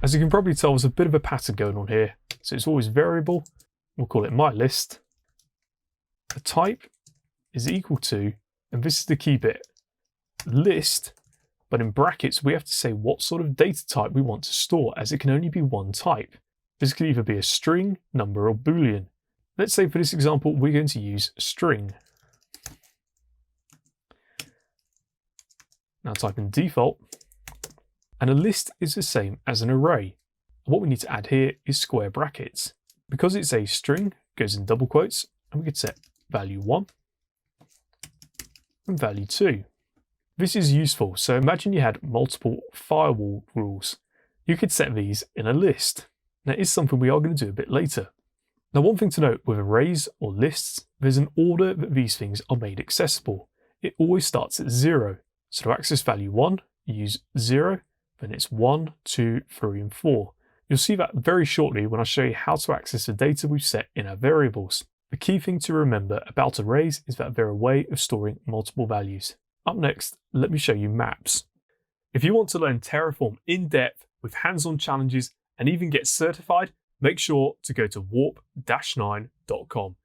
As you can probably tell, there's a bit of a pattern going on here. So it's always variable. We'll call it my list. The type is equal to, and this is the key bit, list, but in brackets, we have to say what sort of data type we want to store, as it can only be one type. This could either be a string, number, or Boolean. Let's say for this example, we're going to use string. Now type in default, and a list is the same as an array. What we need to add here is square brackets. Because it's a string, it goes in double quotes, and we could set value 1 and value 2. This is useful, so imagine you had multiple firewall rules. You could set these in a list. Now, it's something we are going to do a bit later. Now, one thing to note with arrays or lists, there's an order that these things are made accessible. It always starts at 0. So to access value 1, you use 0, then it's 1, 2, 3, and 4. You'll see that very shortly when I show you how to access the data we've set in our variables. The key thing to remember about arrays is that they're a way of storing multiple values. Up next, let me show you maps. If you want to learn Terraform in depth with hands-on challenges and even get certified, make sure to go to warp-9.com.